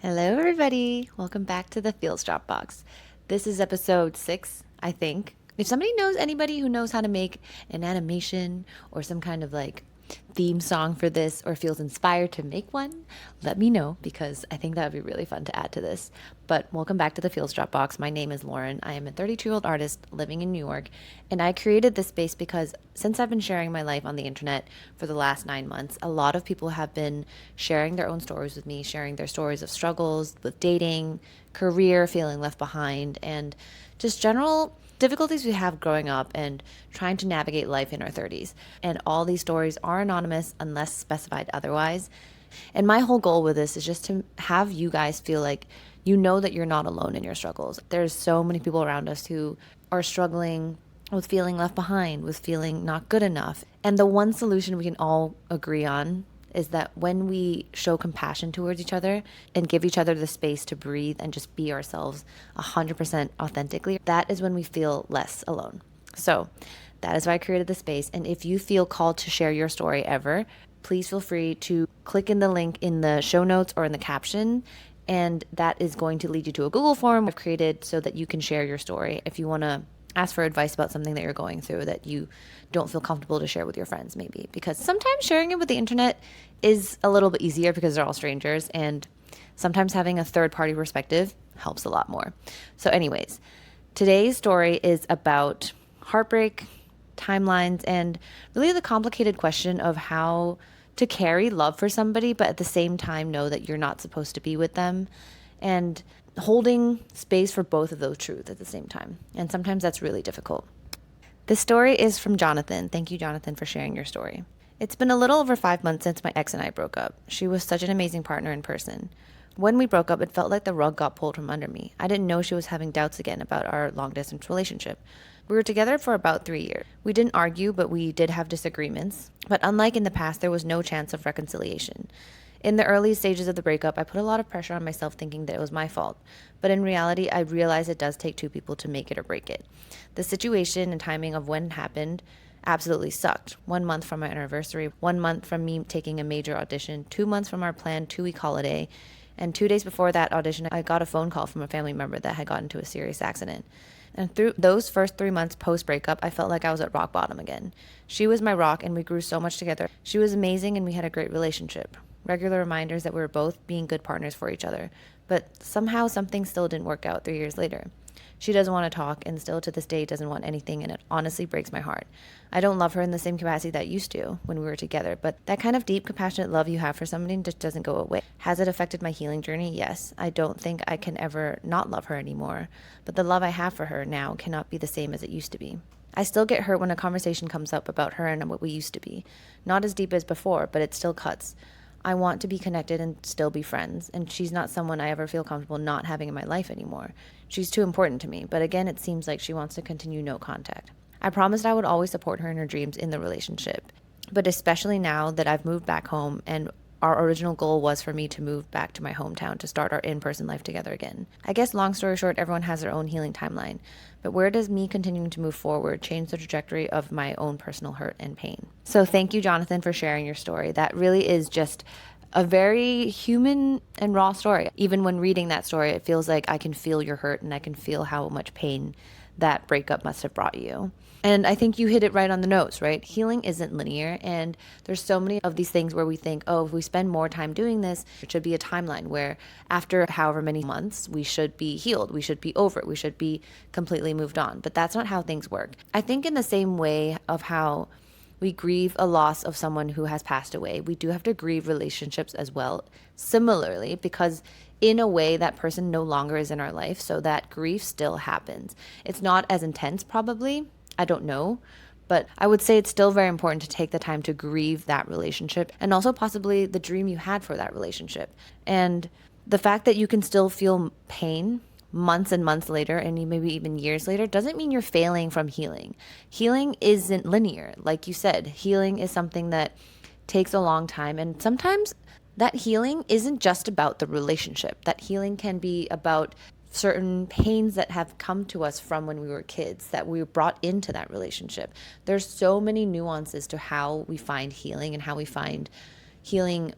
Hello, everybody. Welcome back to the Feels Dropbox. This is episode 6, I think. If somebody knows anybody who knows how to make an animation or some kind of theme song for this or feels inspired to make one, let me know because I think that would be really fun to add to this. But welcome back to the Feels Dropbox. My name is Lauren. I am a 32-year-old artist living in New York, and I created this space because since I've been sharing my life on the internet for the last 9 months, a lot of people have been sharing their own stories with me, sharing their stories of struggles with dating, career, feeling left behind, and just general difficulties we have growing up and trying to navigate life in our 30s. And all these stories are anonymous unless specified otherwise. And my whole goal with this is just to have you guys feel like you know that you're not alone in your struggles. There's so many people around us who are struggling with feeling left behind, with feeling not good enough. And the one solution we can all agree on is that when we show compassion towards each other and give each other the space to breathe and just be ourselves 100% authentically, that is when we feel less alone. So that is why I created the space. And if you feel called to share your story ever, please feel free to click in the link in the show notes or in the caption. And that is going to lead you to a Google form I've created so that you can share your story if you want to ask for advice about something that you're going through that you don't feel comfortable to share with your friends, maybe. Because sometimes sharing it with the internet is a little bit easier because they're all strangers, and sometimes having a third party perspective helps a lot more. So, anyways, today's story is about heartbreak, timelines, and really the complicated question of how to carry love for somebody, but at the same time know that you're not supposed to be with them. And holding space for both of those truths at the same time. And sometimes that's really difficult. This story is from Jonathan. Thank you, Jonathan, for sharing your story. It's been a little over 5 months since my ex and I broke up. She was such an amazing partner in person. When we broke up, it felt like the rug got pulled from under me. I didn't know she was having doubts again about our long-distance relationship. We were together for about 3 years. We didn't argue, but we did have disagreements. But unlike in the past, there was no chance of reconciliation. In the early stages of the breakup, I put a lot of pressure on myself thinking that it was my fault. But in reality, I realized it does take two people to make it or break it. The situation and timing of when it happened absolutely sucked. 1 month from my anniversary, 1 month from me taking a major audition, 2 months from our planned 2-week holiday, and 2 days before that audition, I got a phone call from a family member that had gotten into a serious accident. And through those first 3 months post-breakup, I felt like I was at rock bottom again. She was my rock, and we grew so much together. She was amazing, and we had a great relationship. Regular reminders that we were both being good partners for each other. But somehow something still didn't work out 3 years later. She doesn't want to talk and still to this day doesn't want anything, and it honestly breaks my heart. I don't love her in the same capacity that I used to when we were together, but that kind of deep, compassionate love you have for somebody just doesn't go away. Has it affected my healing journey? Yes. I don't think I can ever not love her anymore, but the love I have for her now cannot be the same as it used to be. I still get hurt when a conversation comes up about her and what we used to be. Not as deep as before, but it still cuts. I want to be connected and still be friends, and she's not someone I ever feel comfortable not having in my life anymore. She's too important to me, but again, it seems like she wants to continue no contact. I promised I would always support her in her dreams in the relationship, but especially now that I've moved back home and our original goal was for me to move back to my hometown to start our in-person life together again. I guess long story short, everyone has their own healing timeline, but where does me continuing to move forward change the trajectory of my own personal hurt and pain? So thank you, Jonathan, for sharing your story. That really is just a very human and raw story. Even when reading that story, it feels like I can feel your hurt and I can feel how much pain that breakup must have brought you. And I think you hit it right on the nose, right? Healing isn't linear, and there's so many of these things where we think, oh, if we spend more time doing this, it should be a timeline where after however many months, we should be healed, we should be over it, we should be completely moved on. But that's not how things work. I think in the same way of how we grieve a loss of someone who has passed away, we do have to grieve relationships as well, similarly, because in a way that person no longer is in our life, so that grief still happens. It's not as intense probably, I don't know, but I would say it's still very important to take the time to grieve that relationship and also possibly the dream you had for that relationship. And the fact that you can still feel pain months and months later and maybe even years later doesn't mean you're failing from healing. Healing isn't linear. Like you said, healing is something that takes a long time, and sometimes that healing isn't just about the relationship. That healing can be about certain pains that have come to us from when we were kids that we brought into that relationship. There's so many nuances to how we find healing and how we find healing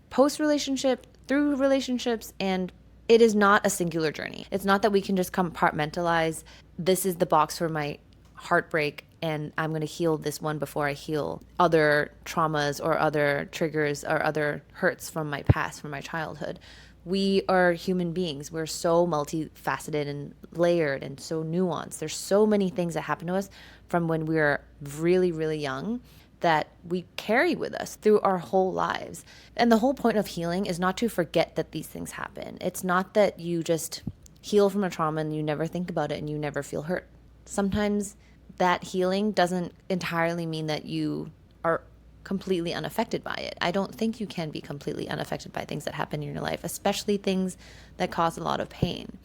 post relationship through relationships, and it is not a singular journey. It's not that we can just compartmentalize, this is the box for my heartbreak and I'm going to heal this one before I heal other traumas or other triggers or other hurts from my past, from my childhood. We are human beings. We're so multifaceted and layered and so nuanced. There's so many things that happen to us from when we were really, really young that we carry with us through our whole lives. And the whole point of healing is not to forget that these things happen. It's not that you just heal from a trauma and you never think about it and you never feel hurt. Sometimes that healing doesn't entirely mean that you are completely unaffected by it. I don't think you can be completely unaffected by things that happen in your life, especially things that cause a lot of pain.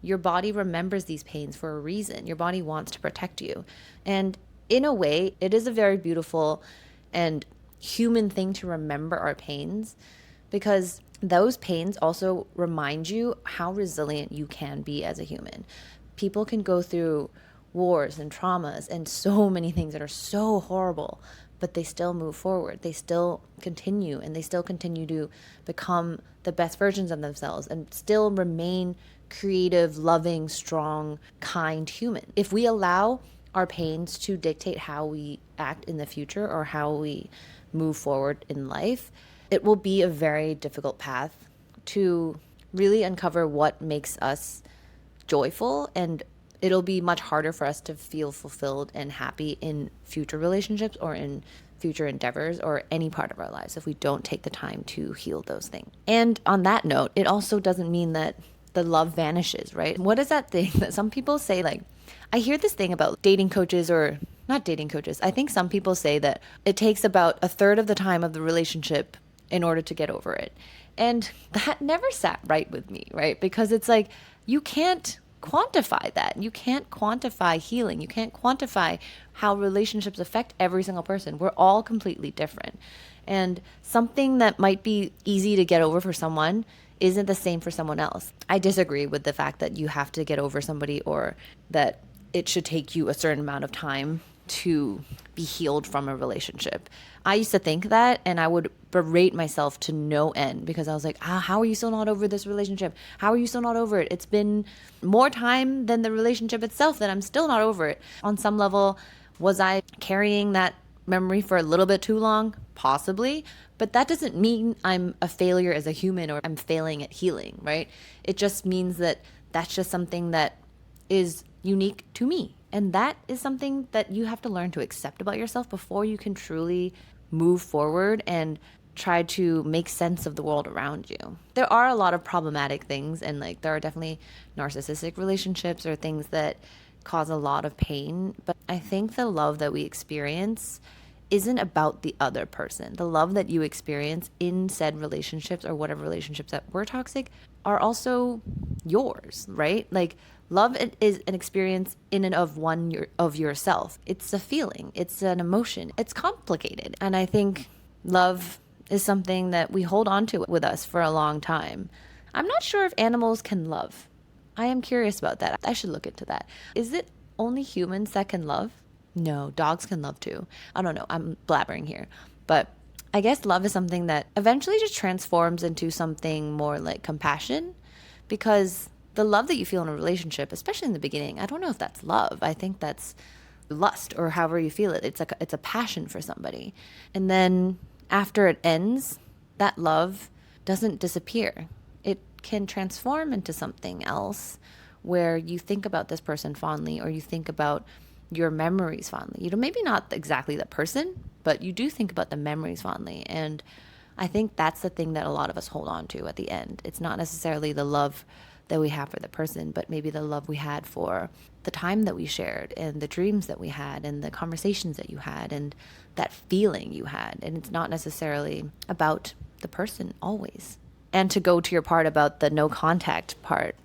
Your body remembers these pains for a reason. Your body wants to protect you. And in a way, it is a very beautiful and human thing to remember our pains, because those pains also remind you how resilient you can be as a human. People can go through wars and traumas and so many things that are so horrible, but they still move forward. They still continue, and they still continue to become the best versions of themselves and still remain creative, loving, strong, kind human. If we allow our pains to dictate how we act in the future or how we move forward in life, it will be a very difficult path to really uncover what makes us joyful, and it'll be much harder for us to feel fulfilled and happy in future relationships or in future endeavors or any part of our lives if we don't take the time to heal those things. And on that note, it also doesn't mean that the love vanishes, right? What is that thing that some people say, like, I hear this thing about dating coaches, or not dating coaches. I think some people say that it takes about a third of the time of the relationship in order to get over it. And that never sat right with me, right? Because it's like, you can't quantify that. You can't quantify healing. You can't quantify how relationships affect every single person. We're all completely different. And something that might be easy to get over for someone isn't the same for someone else. I disagree with the fact that you have to get over somebody or that it should take you a certain amount of time to be healed from a relationship. I used to think that, and I would berate myself to no end because I was like, how are you still not over this relationship? How are you still not over it? It's been more time than the relationship itself that I'm still not over it. On some level, was I carrying that memory for a little bit too long? Possibly. But that doesn't mean I'm a failure as a human or I'm failing at healing, right? It just means that that's just something that is unique to me. And that is something that you have to learn to accept about yourself before you can truly move forward and try to make sense of the world around you. There are a lot of problematic things, and like there are definitely narcissistic relationships or things that cause a lot of pain. But I think the love that we experience isn't about the other person. The love that you experience in said relationships or whatever relationships that were toxic are also yours, right? Like love is an experience in and of yourself. It's a feeling, it's an emotion, it's complicated. And I think love is something that we hold on to with us for a long time. I'm not sure if animals can love. I am curious about that. I should look into that. Is it only humans that can love? No, dogs can love too. I don't know. I'm blabbering here. But I guess love is something that eventually just transforms into something more like compassion, because the love that you feel in a relationship, especially in the beginning, I don't know if that's love. I think that's lust, or however you feel it. It's a passion for somebody. And then after it ends, that love doesn't disappear. It can transform into something else where you think about this person fondly, or you think about your memories fondly. Maybe not exactly the person, but you do think about the memories fondly. And I think that's the thing that a lot of us hold on to at the end. It's not necessarily the love that we have for the person, but maybe the love we had for the time that we shared and the dreams that we had and the conversations that you had and that feeling you had. And it's not necessarily about the person always. And to go to your part about the no contact part,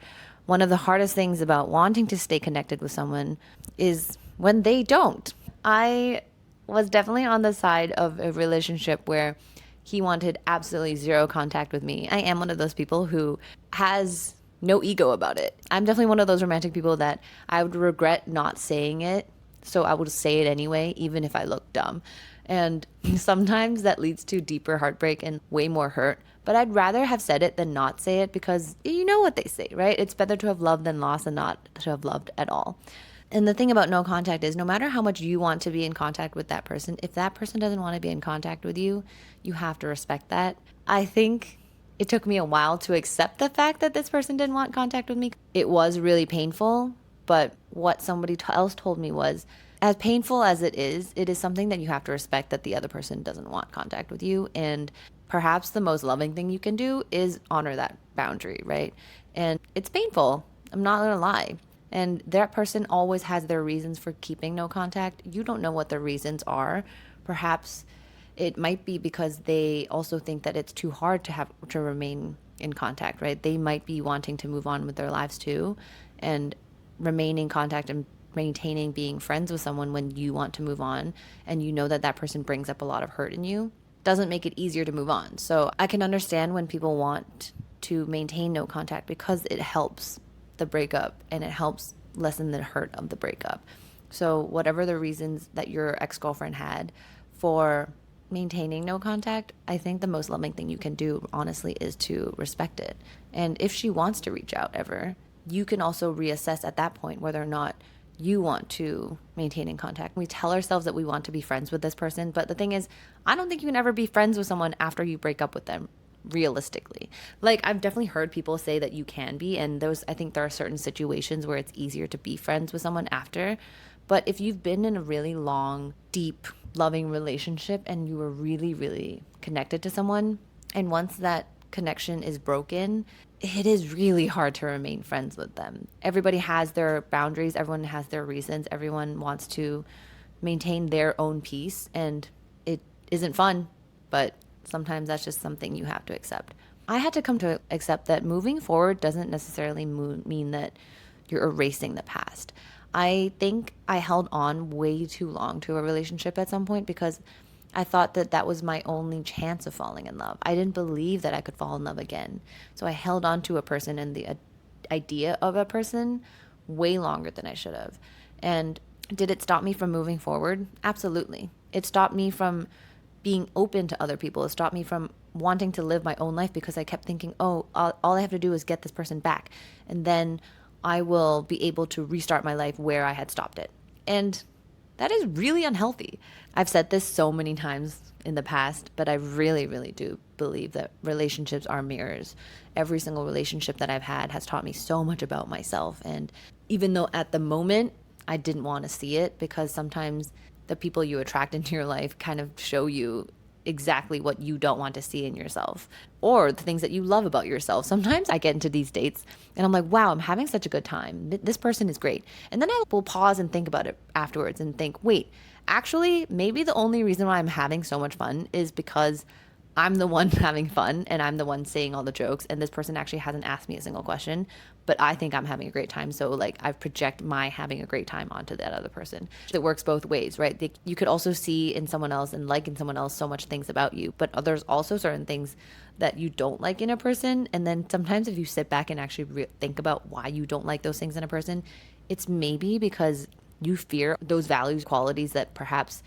one of the hardest things about wanting to stay connected with someone is when they don't. I was definitely on the side of a relationship where he wanted absolutely zero contact with me. I am one of those people who has no ego about it. I'm definitely one of those romantic people that I would regret not saying it, so I would say it anyway, even if I look dumb. And sometimes that leads to deeper heartbreak and way more hurt. But I'd rather have said it than not say it, because you know what they say, right? It's better to have loved than lost than not to have loved at all. And the thing about no contact is, no matter how much you want to be in contact with that person, if that person doesn't want to be in contact with you, you have to respect that. I think it took me a while to accept the fact that this person didn't want contact with me. It was really painful, but what somebody else told me was, as painful as it is something that you have to respect, that the other person doesn't want contact with you. And perhaps the most loving thing you can do is honor that boundary, right? And it's painful. I'm not going to lie. And that person always has their reasons for keeping no contact. You don't know what their reasons are. Perhaps it might be because they also think that it's too hard to remain in contact, right? They might be wanting to move on with their lives too, and remaining in contact and maintaining being friends with someone when you want to move on, and you know that that person brings up a lot of hurt in you, doesn't make it easier to move on. So I can understand when people want to maintain no contact, because it helps the breakup and it helps lessen the hurt of the breakup. So whatever the reasons that your ex-girlfriend had for maintaining no contact, I think the most loving thing you can do, honestly, is to respect it. And if she wants to reach out ever, you can also reassess at that point whether or not you want to maintain in contact. We tell ourselves that we want to be friends with this person, but the thing is, I don't think you can ever be friends with someone after you break up with them, realistically. Like, I've definitely heard people say that you can be, and I think there are certain situations where it's easier to be friends with someone after. But if you've been in a really long, deep, loving relationship and you were really, really connected to someone, and once that connection is broken, it is really hard to remain friends with them. Everybody has their boundaries, everyone has their reasons, everyone wants to maintain their own peace, and it isn't fun, but sometimes that's just something you have to accept. I had to come to accept that moving forward doesn't necessarily mean that you're erasing the past. I think I held on way too long to a relationship at some point because I thought that that was my only chance of falling in love. I didn't believe that I could fall in love again. So I held on to a person and the idea of a person way longer than I should have. And did it stop me from moving forward? Absolutely. It stopped me from being open to other people. It stopped me from wanting to live my own life because I kept thinking, oh, all I have to do is get this person back, and then I will be able to restart my life where I had stopped it. And that is really unhealthy. I've said this so many times in the past, but I really, really do believe that relationships are mirrors. Every single relationship that I've had has taught me so much about myself. And even though at the moment I didn't want to see it, because sometimes the people you attract into your life kind of show you exactly what you don't want to see in yourself, or the things that you love about yourself. Sometimes I get into these dates and I'm like, wow, I'm having such a good time. This person is great. And then I will pause and think about it afterwards and think, wait, actually, maybe the only reason why I'm having so much fun is because I'm the one having fun and I'm the one saying all the jokes, and this person actually hasn't asked me a single question, but I think I'm having a great time. So like I project my having a great time onto that other person. It works both ways, right? You could also see in someone else and like in someone else so much things about you, but there's also certain things that you don't like in a person. And then sometimes if you sit back and actually think about why you don't like those things in a person, it's maybe because you fear those values, qualities that perhaps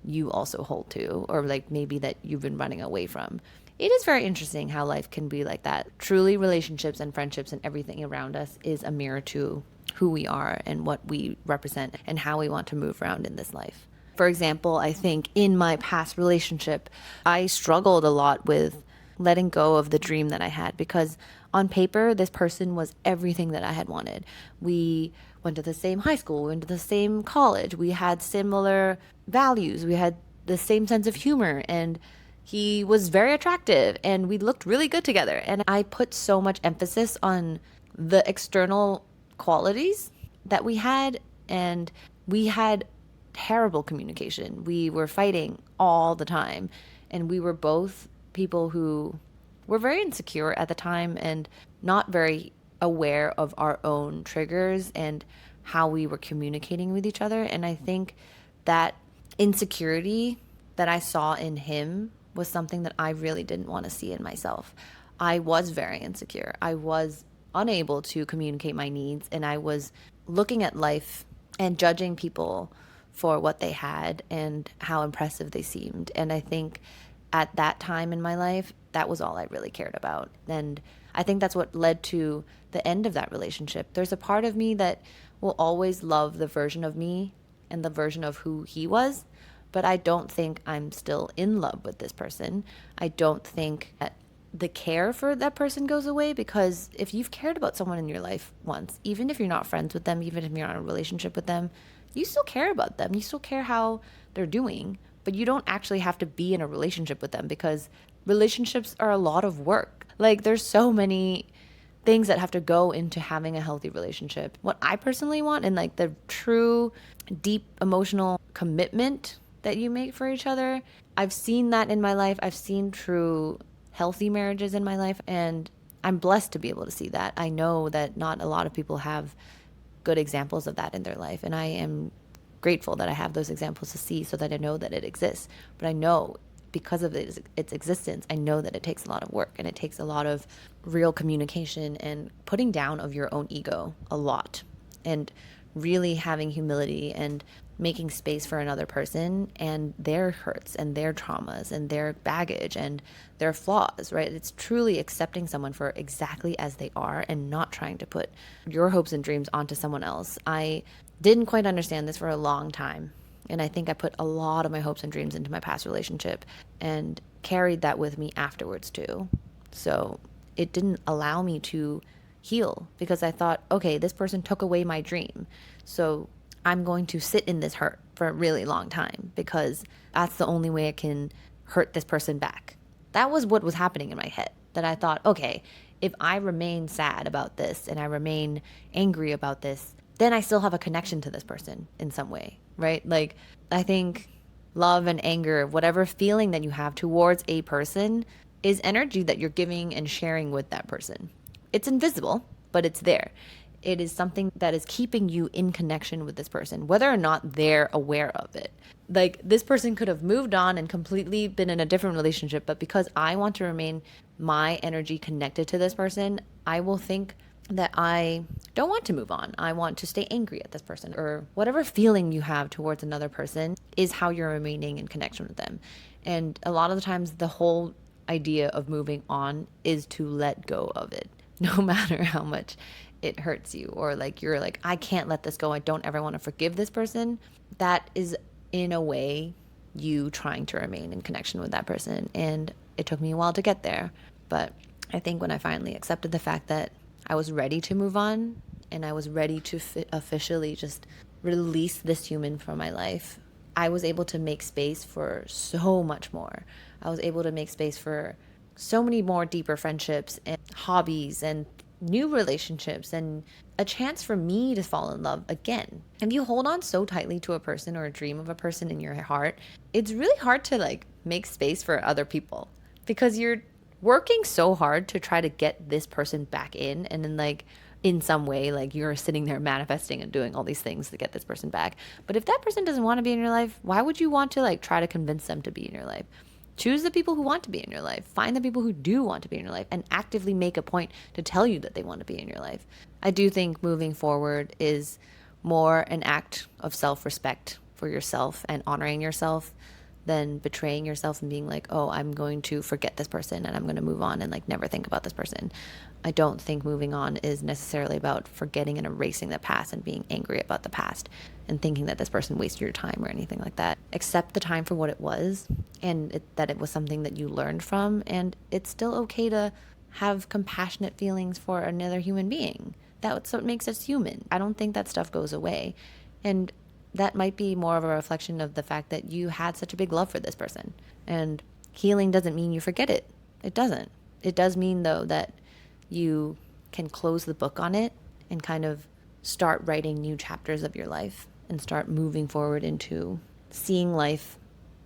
you also hold to, or like maybe that you've been running away from. It is very interesting how life can be like that. Truly, relationships and friendships and everything around us is a mirror to who we are and what we represent and how we want to move around in this life. For example, I think in my past relationship, I struggled a lot with letting go of the dream that I had, because on paper, this person was everything that I had wanted. We went to the same high school, we went to the same college, we had similar values, we had the same sense of humor, and he was very attractive and we looked really good together. And I put so much emphasis on the external qualities that we had, and we had terrible communication. We were fighting all the time, and we were both people who were very insecure at the time and not very aware of our own triggers and how we were communicating with each other. And I think that insecurity that I saw in him was something that I really didn't want to see in myself. I was very insecure. I was unable to communicate my needs, and I was looking at life and judging people for what they had and how impressive they seemed. And I think at that time in my life, that was all I really cared about. And I think that's what led to the end of that relationship. There's a part of me that will always love the version of me and the version of who he was, but I don't think I'm still in love with this person. I don't think that the care for that person goes away, because if you've cared about someone in your life once, even if you're not friends with them, even if you're not in a relationship with them, you still care about them. You still care how they're doing, but you don't actually have to be in a relationship with them, because relationships are a lot of work. Like, there's so many things that have to go into having a healthy relationship. What I personally want, and like the true deep emotional commitment that you make for each other, I've seen that in my life. I've seen true healthy marriages in my life, and I'm blessed to be able to see that. I know that not a lot of people have good examples of that in their life, and I am grateful that I have those examples to see, so that I know that it exists. But I know, because of its existence, I know that it takes a lot of work, and it takes a lot of real communication and putting down of your own ego a lot, and really having humility and making space for another person and their hurts and their traumas and their baggage and their flaws, right? It's truly accepting someone for exactly as they are and not trying to put your hopes and dreams onto someone else. I didn't quite understand this for a long time. And I think I put a lot of my hopes and dreams into my past relationship and carried that with me afterwards too. So it didn't allow me to heal, because I thought, okay, this person took away my dream. So I'm going to sit in this hurt for a really long time, because that's the only way I can hurt this person back. That was what was happening in my head, that I thought, okay, if I remain sad about this and I remain angry about this, then I still have a connection to this person in some way, right? Like, I think love and anger, whatever feeling that you have towards a person, is energy that you're giving and sharing with that person. It's invisible, but it's there. It is something that is keeping you in connection with this person, whether or not they're aware of it. Like, this person could have moved on and completely been in a different relationship, but because I want to remain my energy connected to this person, I will think that I don't want to move on. I want to stay angry at this person, or whatever feeling you have towards another person is how you're remaining in connection with them. And a lot of the times, the whole idea of moving on is to let go of it, no matter how much it hurts you, or like you're like, I can't let this go. I don't ever want to forgive this person. That is, in a way, you trying to remain in connection with that person. And it took me a while to get there. But I think when I finally accepted the fact that I was ready to move on, and I was ready to officially just release this human from my life, I was able to make space for so much more. I was able to make space for so many more deeper friendships and hobbies and new relationships, and a chance for me to fall in love again. If you hold on so tightly to a person or a dream of a person in your heart, it's really hard to like make space for other people, because you're working so hard to try to get this person back in, and then like in some way, like you're sitting there manifesting and doing all these things to get this person back. But if that person doesn't want to be in your life, why would you want to like try to convince them to be in your life? Choose the people who want to be in your life. Find the people who do want to be in your life, and actively make a point to tell you that they want to be in your life. I do think moving forward is more an act of self-respect for yourself and honoring yourself than betraying yourself and being like, oh, I'm going to forget this person and I'm going to move on and like never think about this person. I don't think moving on is necessarily about forgetting and erasing the past and being angry about the past and thinking that this person wasted your time or anything like that. Accept the time for what it was, and that it was something that you learned from, and it's still okay to have compassionate feelings for another human being. That's what makes us human. I don't think that stuff goes away. And that might be more of a reflection of the fact that you had such a big love for this person. And healing doesn't mean you forget it. It doesn't. It does mean, though, that you can close the book on it and kind of start writing new chapters of your life and start moving forward into seeing life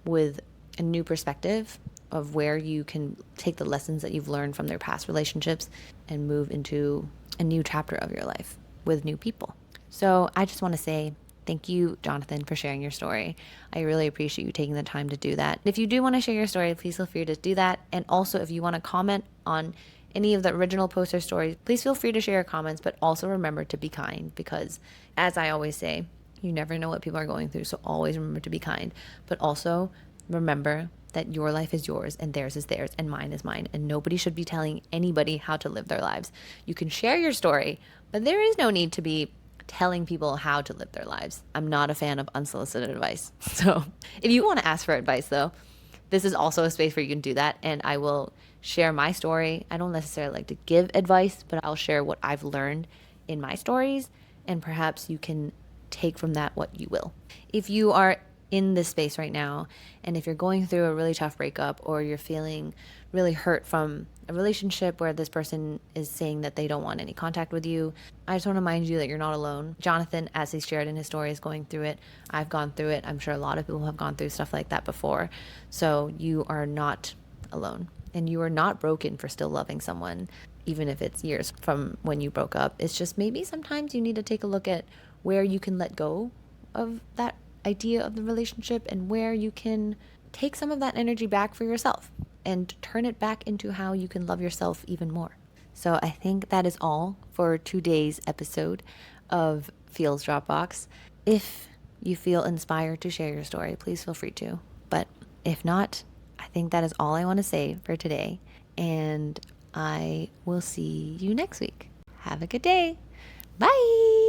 with a new perspective of where you can take the lessons that you've learned from their past relationships and move into a new chapter of your life with new people. So I just want to say thank you, Jonathan, for sharing your story. I really appreciate you taking the time to do that. If you do want to share your story, please feel free to do that. And also, if you want to comment on any of the original poster stories, please feel free to share your comments, but also remember to be kind, because as I always say, you never know what people are going through. So always remember to be kind, but also remember that your life is yours and theirs is theirs and mine is mine. And nobody should be telling anybody how to live their lives. You can share your story, but there is no need to be telling people how to live their lives. I'm not a fan of unsolicited advice. So if you want to ask for advice, though, this is also a space where you can do that. And I will share my story. I don't necessarily like to give advice, but I'll share what I've learned in my stories. And perhaps you can take from that what you will. If you are in this space right now, and if you're going through a really tough breakup, or you're feeling really hurt from a relationship where this person is saying that they don't want any contact with you, I just want to remind you that you're not alone. Jonathan, as he shared in his story, is going through it. I've gone through it. I'm sure a lot of people have gone through stuff like that before. So you are not alone, and you are not broken for still loving someone, even if it's years from when you broke up. It's just maybe sometimes you need to take a look at where you can let go of that idea of the relationship, and where you can take some of that energy back for yourself and turn it back into how you can love yourself even more. So I think that is all for today's episode of Feels Dropbox. If you feel inspired to share your story, please feel free to. But if not, I think that is all I want to say for today. And I will see you next week. Have a good day. Bye.